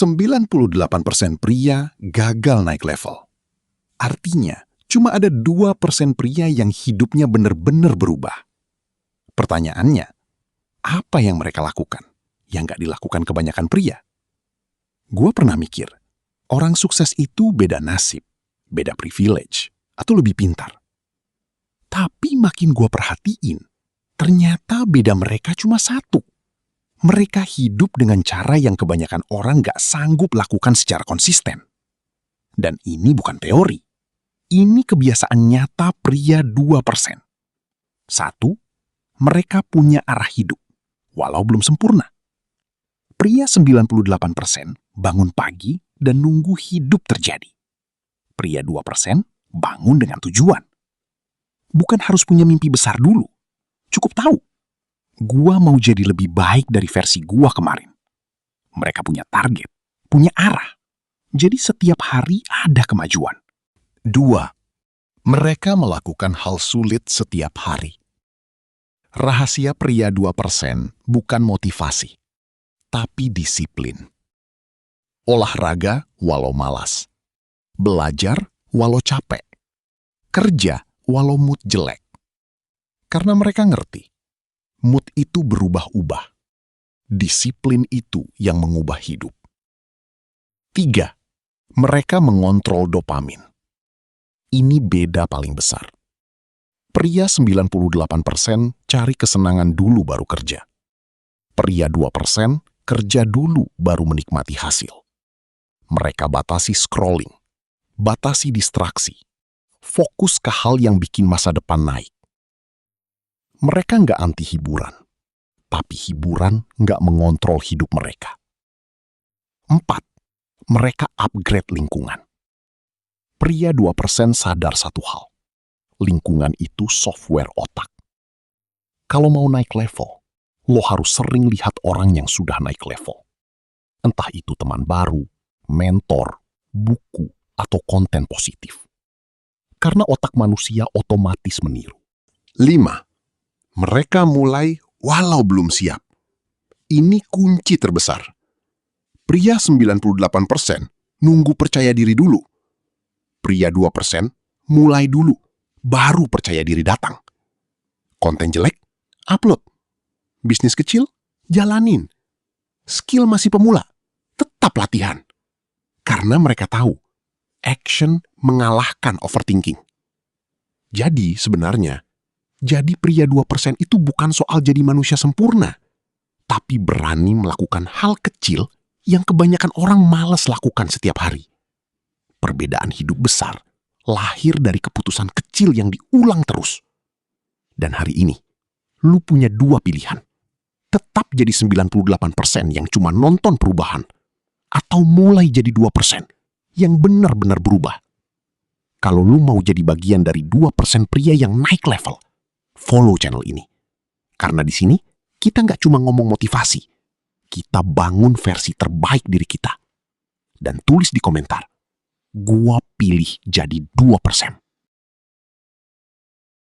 98% pria gagal naik level. Artinya, cuma ada 2% pria yang hidupnya benar-benar berubah. Pertanyaannya, apa yang mereka lakukan yang gak dilakukan kebanyakan pria? Gue pernah mikir, orang sukses itu beda nasib, beda privilege, atau lebih pintar. Tapi makin gue perhatiin, ternyata beda mereka cuma satu. Mereka hidup dengan cara yang kebanyakan orang gak sanggup lakukan secara konsisten. Dan ini bukan teori. Ini kebiasaan nyata pria 2%. Satu, mereka punya arah hidup, walau belum sempurna. Pria 98% bangun pagi dan nunggu hidup terjadi. Pria 2% bangun dengan tujuan. Bukan harus punya mimpi besar dulu. Cukup tahu, gua mau jadi lebih baik dari versi gua kemarin. Mereka punya target, punya arah. Jadi setiap hari ada kemajuan. 2. Mereka melakukan hal sulit setiap hari. Rahasia pria 2% bukan motivasi, tapi disiplin. Olahraga walau malas. Belajar walau capek. Kerja walau mood jelek. Karena mereka ngerti, mood itu berubah-ubah. Disiplin itu yang mengubah hidup. 3. Mereka mengontrol dopamin. Ini beda paling besar. Pria 98% cari kesenangan dulu baru kerja. Pria 2% kerja dulu baru menikmati hasil. Mereka batasi scrolling, batasi distraksi, fokus ke hal yang bikin masa depan naik. Mereka nggak anti hiburan, tapi hiburan nggak mengontrol hidup mereka. 4. Mereka upgrade lingkungan. Pria 2% sadar satu hal. Lingkungan itu software otak. Kalau mau naik level, lo harus sering lihat orang yang sudah naik level. Entah itu teman baru, mentor, buku, atau konten positif. Karena otak manusia otomatis meniru. 5. Mereka mulai walau belum siap. Ini kunci terbesar. Pria 98% nunggu percaya diri dulu. Pria 2% mulai dulu, baru percaya diri datang. Konten jelek, upload. Bisnis kecil, jalanin. Skill masih pemula, tetap latihan. Karena mereka tahu, action mengalahkan overthinking. Jadi sebenarnya, jadi pria 2% itu bukan soal jadi manusia sempurna, tapi berani melakukan hal kecil yang kebanyakan orang malas lakukan setiap hari. Perbedaan hidup besar lahir dari keputusan kecil yang diulang terus. Dan hari ini, lu punya 2 pilihan. Tetap jadi 98% yang cuma nonton perubahan, atau mulai jadi 2% yang benar-benar berubah. Kalau lu mau jadi bagian dari 2% pria yang naik level, follow channel ini. Karena di sini, kita nggak cuma ngomong motivasi, kita bangun versi terbaik diri kita. Dan tulis di komentar, gua pilih jadi 2%.